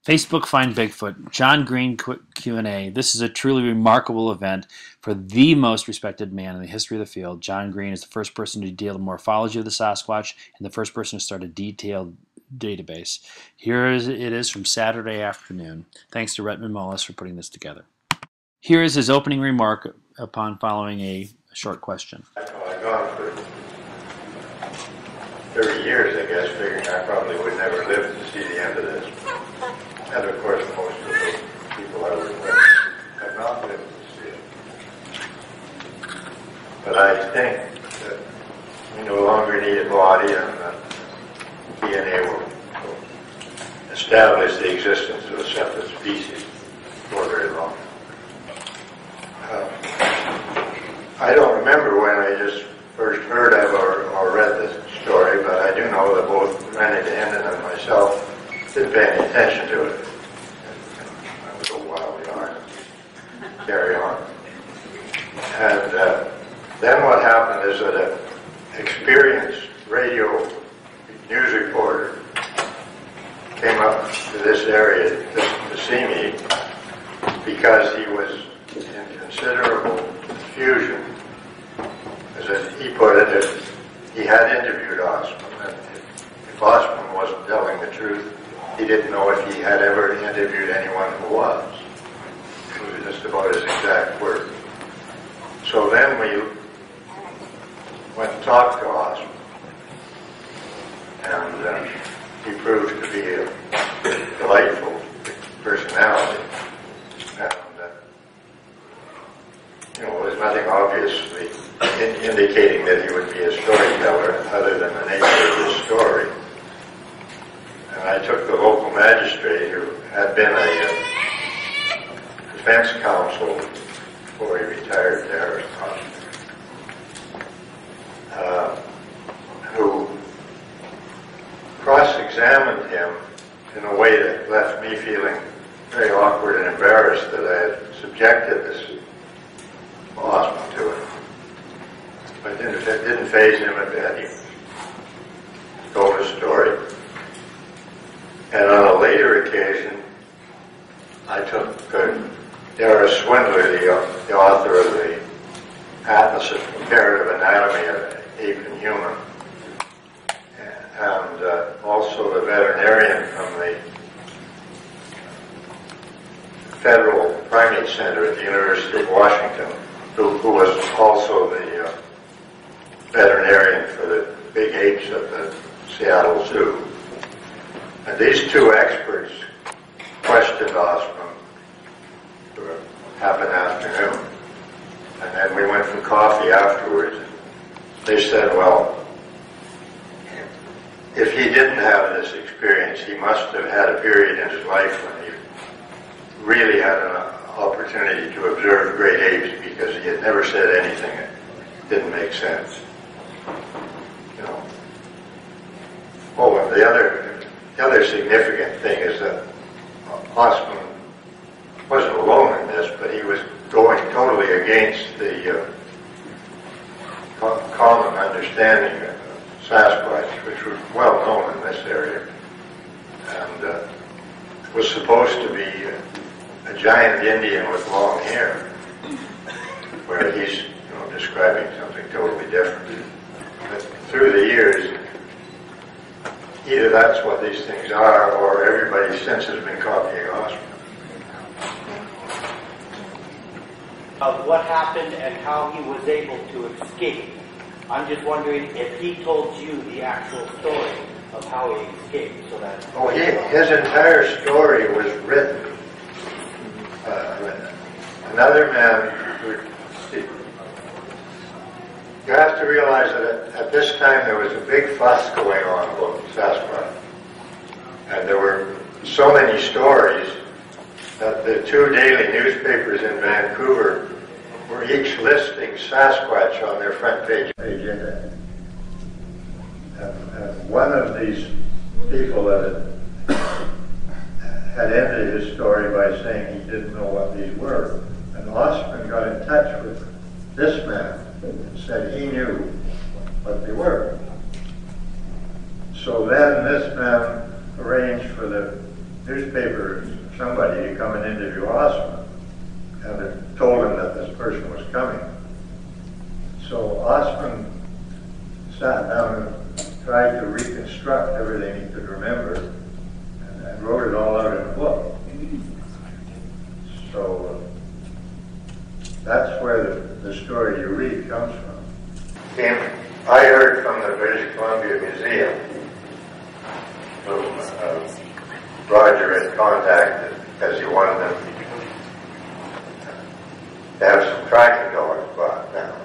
Facebook Find Bigfoot, John Green Q&A. This is a truly remarkable event for the most respected man in the history of the field. John Green is the first person to detail the morphology of the Sasquatch and the first person to start a detailed database. Here it is from Saturday afternoon. Thanks to Retman Mullis for putting this together. Here is his opening remark upon following a short question. I've gone for 30 years, I guess, figuring I probably would never live to see the end of this. And of course, most of the people I work with have not lived to see it. But I think that we no longer need a body, and DNA will establish the existence of a separate species for very long. I don't remember when I just first heard of or read the story, but I do know that both Rennie Hendon and myself didn't pay any attention to it. That was a wild yarn. Carry on. And then what happened is that an experienced radio news reporter came up to this area to see me because he was in considerable confusion. As he put it, he had interviewed Osman, and if Osman wasn't telling the truth, he didn't know if he had ever interviewed anyone who was. It was just about his exact words. So then we went and talked to Osman, and he proved to be a delightful personality. And there's nothing obviously indicating that he would be a storyteller other than the nature of his story. And I took the local magistrate, who had been a defense counsel before he retired there, who cross-examined him in a way that left me feeling very awkward and embarrassed that I had subjected this Osman to it. But it didn't faze him a bit. He told his story. And on a later occasion, I took Dara Swindler, the author of the Atlas of Comparative Anatomy of Ape and Human, and also the veterinarian from the Federal Primate Center at the University of Washington, who was also the veterinarian for the big apes at the Seattle Zoo. And these two experts questioned Osman for half an afternoon. And then we went for coffee afterwards. They said, well, if he didn't have this experience, he must have had a period in his life when he really had an opportunity to observe great apes, because he had never said anything that didn't make sense. Oh, and the other significant thing is that Osman wasn't alone in this, but he was going totally against the common understanding of Sasquatch, which was well known in this area, and was supposed to be a giant Indian with long hair, where he's describing something totally different. But through the years, either that's what these things are, or everybody since has been copying Osman. What happened and how he was able to escape. I'm just wondering if he told you the actual story of how he escaped, so that... Oh, his entire story was written. Another man who... You have to realize that at this time there was a big fuss going on about Sasquatch. And there were so many stories that the two daily newspapers in Vancouver were each listing Sasquatch on their front page. And one of these people that had ended his story by saying he didn't know what these were. And Osman got in touch with this man and said he knew what they were. So then this man arranged for the newspaper somebody to come and interview Osman, and it told him that this person was coming. So Osman sat down and tried to reconstruct everything he could remember, and wrote it all out in a book. So that's where the story you read comes from. I heard from the British Columbia Museum, whom Roger had contacted because he wanted them to have some tracking dogs brought down.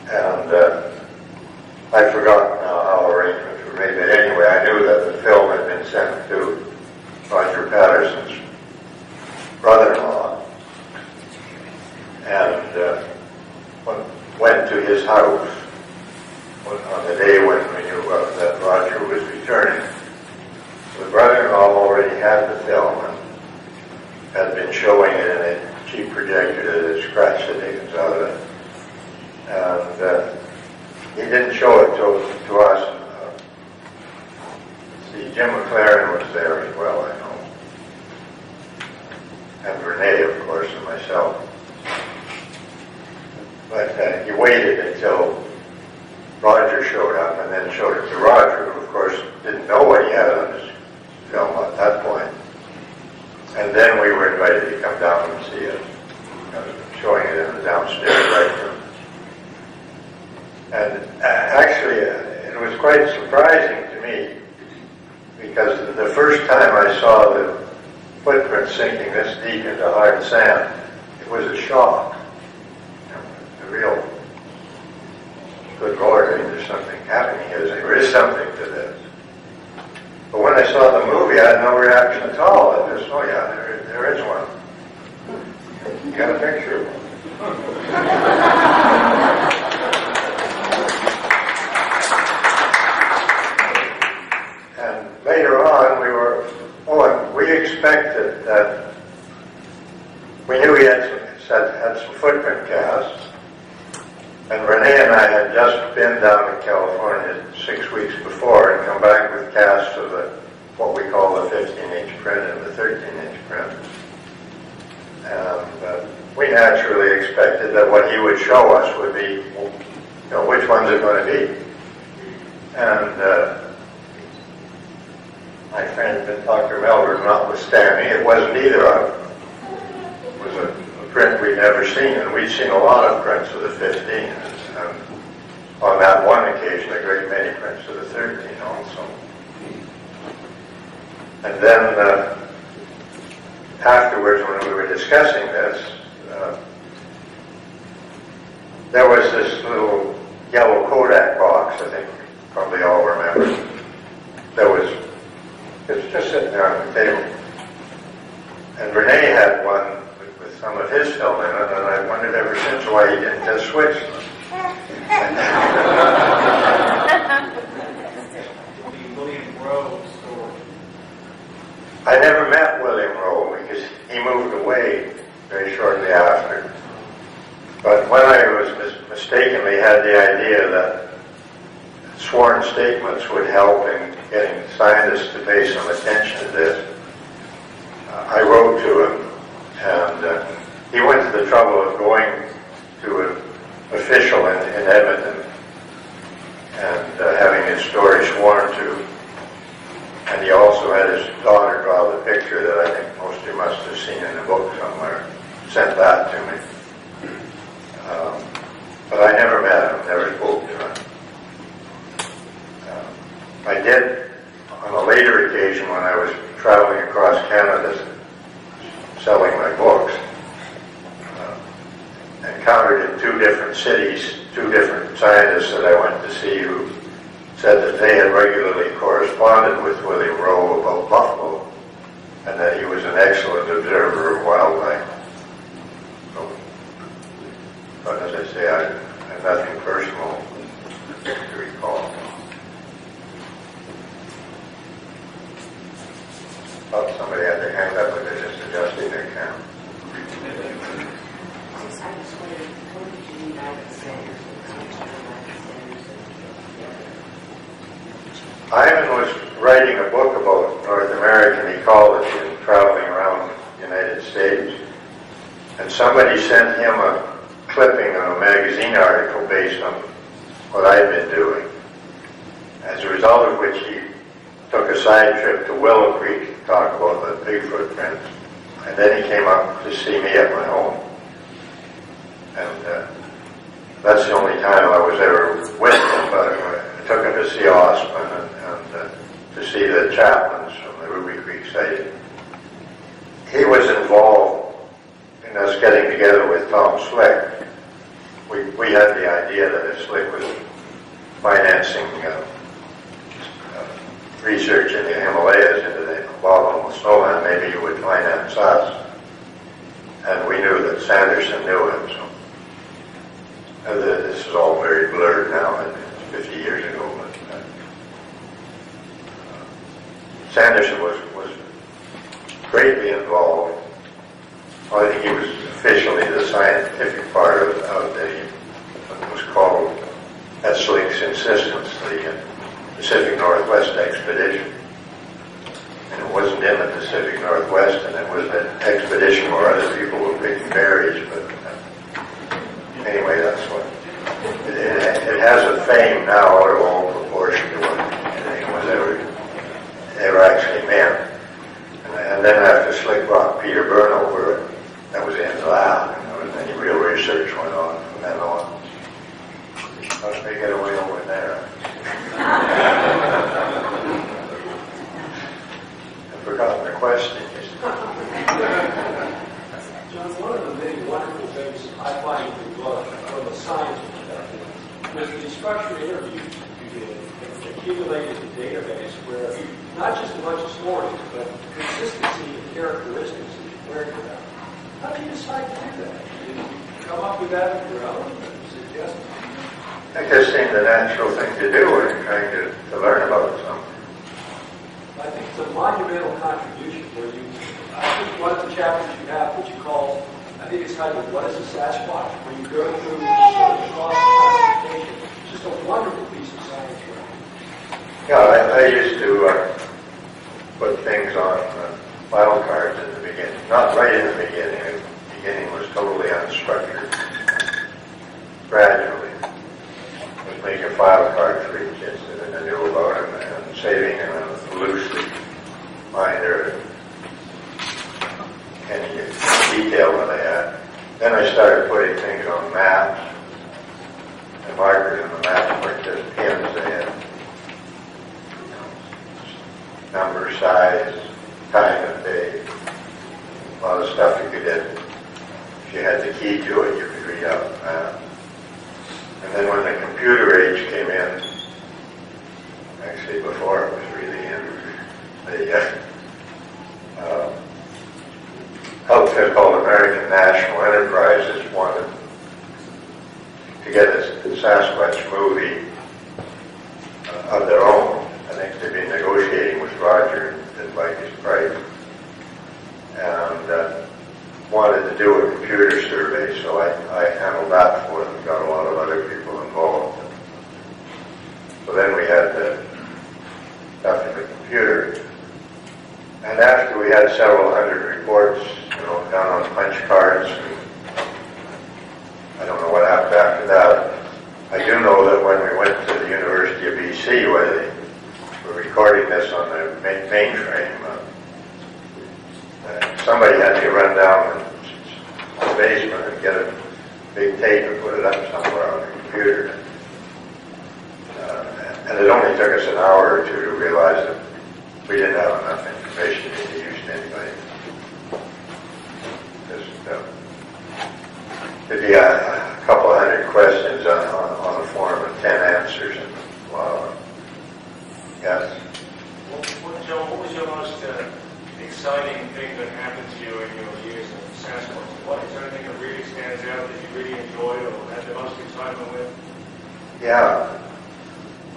And I forgot now how arrangements were made, but anyway, I knew that the film had been sent to Roger Patterson's brother-in-law, and went to his house on the day when we knew that Roger was returning. The brother-in-law already had the film and had been showing it in a cheap projector that had scratched the dickens out of it. And he didn't show it to us. See, Jim McLaren was there as well, I know. And Renee, of course, and myself. But he waited until Roger showed up and then showed it to Roger, who of course didn't know what he had on his film at that point. And then we were invited to come down and see it, showing it in the downstairs right room. And actually, it was quite surprising to me, because the first time I saw the footprint sinking this deep into hard sand, it was a shock. A real, good Lord, there's something happening here. There is something to this. But when I saw the movie, I had no reaction at all. I just, oh yeah, there is one. You got a picture of one. And later on, we expected that, we knew he had some footprint casts. And Renee and I had just been down in California 6 weeks before and come back with casts of what we call the 15-inch print and the 13-inch print. And we naturally expected that what he would show us would be, which one's it going to be? And my friend, Dr. Melbourne, notwithstanding, it wasn't either of them. It was a print we'd never seen, and we'd seen a lot of prints of the 15, and on that one occasion, a great many prints of the 13 also. And then afterwards, when we were discussing this, there was this little yellow Kodak box, I think you probably all remember. It was just sitting there on the table. And Renee had one with some of his film in it, and I wondered ever since why he didn't just switch them. The William Rowe story. I never met William Rowe because he moved away very shortly after. But when I was mistakenly had the idea that sworn statements would help in getting scientists to pay some attention to this, I wrote to him, and he went to the trouble of going to an official in Edmonton and having his story sworn to. And he also had his daughter draw the picture that I think most of you must have seen in a book somewhere, sent that to me. But I never met him, never spoke to him. I did, on a later occasion when I was traveling across Canada selling my books, encountered in 2 different cities, 2 different scientists that I went to see who said that they had regularly corresponded with William Rowe about buffalo and that he was an excellent observer of wildlife. So, but as I say, I have nothing personal to recall. Oh, somebody had their hand up when they're just adjusting their camera. Ivan was writing a book about somebody sent him a clipping on a magazine article based on what I'd been doing, as a result of which he took a side trip to Willow Creek to talk about the Bigfoot prints. And then he came up to see me at my home. And that's the only time I was ever with him, but I took him to see Osman and to see the chaplains from the Ruby Creek sighting. He was involved in us getting together with Tom Slick. We had the idea that if Slick was financing research in the Himalayas into the abominable snowman, maybe he would finance us. And we knew that Sanderson knew him, so this is all very blurred now, and it's 50 years ago. But Sanderson was greatly involved. I think he was officially the scientific part of what was called, at Slick's insistence, the Pacific Northwest expedition. And it wasn't in the Pacific Northwest, and it was an expedition where other people were picking berries, but anyway, that's what it has a fame now out of all proportion to what anything was ever actually meant. And then after Slick brought Peter Byrne over, that was the end of that. And any real research went on from then on. How did they get away over there? I've forgotten the question. John, one of the many wonderful things I find in the book from a science perspective was the structured interviews you did and accumulated a database where not just a bunch of stories, but consistency and characteristics that you learned about. How did you decide to do that? Did you come up with that on your own or suggest it? It just seemed the natural thing to do when you're trying to learn about something. I think it's a monumental contribution where I think one of the chapters you have, which you call, I think it's titled, What is a Sasquatch? Where you go through sort of classification. It's just a wonderful piece of science work. Yeah, I used to put things on file cards in the beginning. Not right in the beginning. The beginning was totally unstructured. Gradually, I was making file cards for each incident I knew about them and saving them loosely. Minor any detail that I had. Then I started putting things on maps and markers on the maps weren't just pins. They had number, size, time of day, a lot of stuff you could get. If you had the key to it, you could read out the map. And then when the computer age came in, actually before it was really in, the outfit called American National Enterprises wanted to get a Sasquatch movie of their own. I think they've been negotiating with Roger and like his price, and wanted to do a computer survey, so I handled that for them, got a lot of other people involved. So then we had the stuff in the computer. And after we had several hundred reports, down on punch cards, and I don't know what happened after that. I do know that when we went to the University of BC, where they were recording this on the mainframe, somebody had to run down to the basement and get a big tape and put it up somewhere on the computer. And it only took us an hour or two to realize that we didn't have enough information to use to anybody. There'd be a couple of hundred questions on a form of 10 answers. And, wow. Yes? Joe, what was your most exciting thing that happened to you in your years of Sasquatch? Is there anything that really stands out that you really enjoyed or had the most excitement with? Yeah.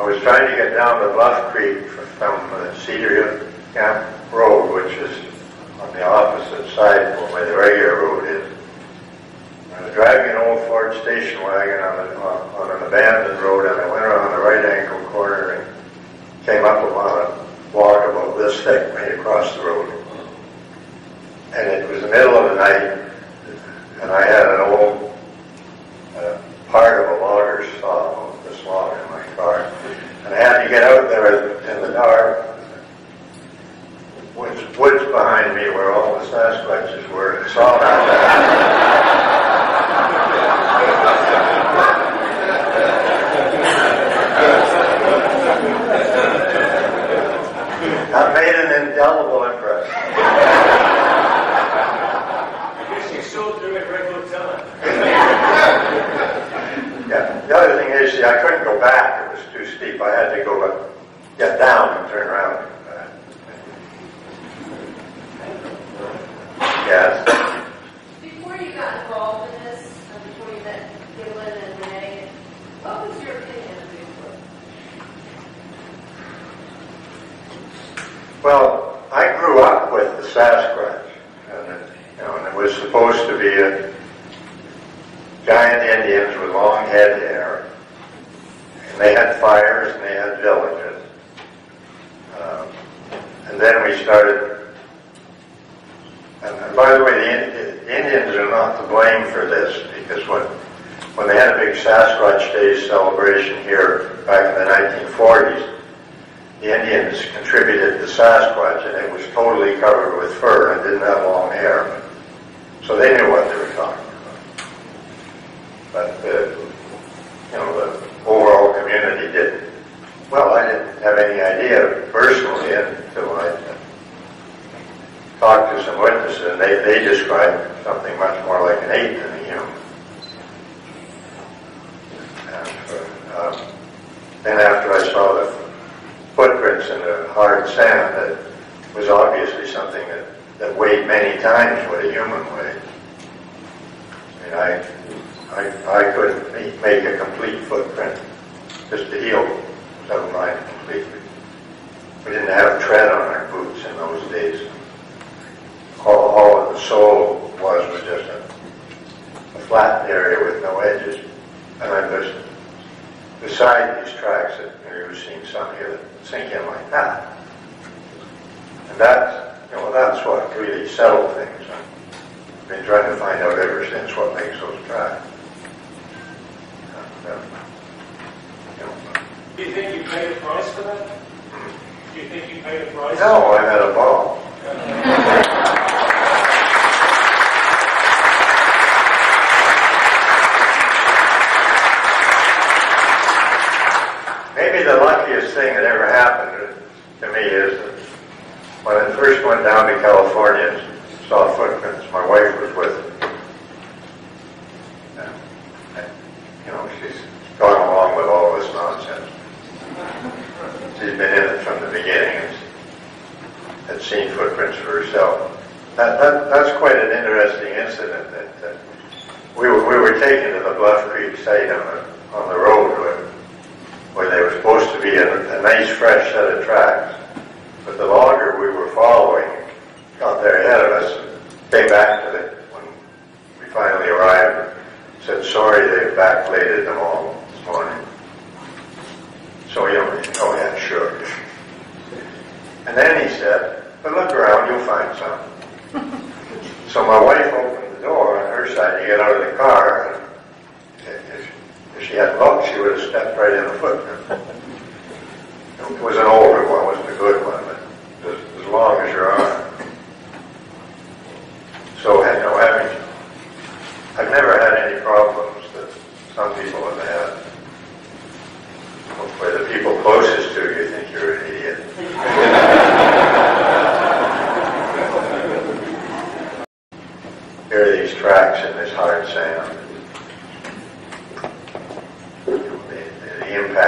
I was trying to get down to Bluff Creek from Cedar Hill Camp Road, which is on the opposite side from where the regular road is. I was driving an old Ford station wagon on an abandoned road, and I went around the right angle corner and came up upon a log about this thick right across the road. And it was the middle of the night. and I had an old part of a logger saw this long in my car, and I had to get out there in the dark. Woods behind me where all the Sasquatches were. I saw that. That made an indelible impression. I guess you saw through it regular time. Yeah. The other thing is, see, I couldn't go back. It was too steep. I had to go get down and turn around. Yes. Before you got involved in this, before you met Gillen and Renee, what was your opinion of Bigfoot? Well, I grew up with the Sasquatch, and it was supposed to be a giant Indians with long head hair, and they had fires and they had villages. And then we started. And by the way, the Indians are not to blame for this, because when they had a big Sasquatch Day celebration here back in the 1940s, the Indians contributed the Sasquatch, and it was totally covered with fur and didn't have long hair. So they knew what they were talking about. But the overall community didn't. Well, I didn't have any idea personally until I talked to some witnesses, and they described something much more like an ape than a human. And then after I saw the footprints in the hard sand, that was obviously something that weighed many times what a human weighed. I mean, I couldn't make a complete footprint just to heal several lines completely. We didn't have tread on our boots in those days. All of the sole was just a flat area with no edges. And I'm just beside these tracks that you've seen some here that sink in like that. And that's what really settled things. I've been trying to find out ever since what makes those tracks. Do you think you paid a price for that? Do you think you paid a price? No, I had a ball. Maybe the luckiest thing that ever happened to me is that when I first went down to California and saw footprints, my wife was with me. She's gone along with all this nonsense. She's been in it from the beginning and had seen footprints for herself. That's quite an interesting incident. That we were taken to the Bluff Creek site on the road where there was supposed to be a nice fresh set of tracks. But the logger we were following got there ahead of us and came back to when we finally arrived and said, sorry, they backbladed them all this morning. So oh yeah, sure. And then he said, but look around, you'll find some. So my wife opened the door on her side to get out of the car, and if she hadn't looked, she would have stepped right in the footprint. It was an older one, it wasn't a good one, but as long as your arm. So I've never had any problems that some people have had. Hopefully the people closest to you think you're an idiot. Here are these tracks in this hard sand. The impact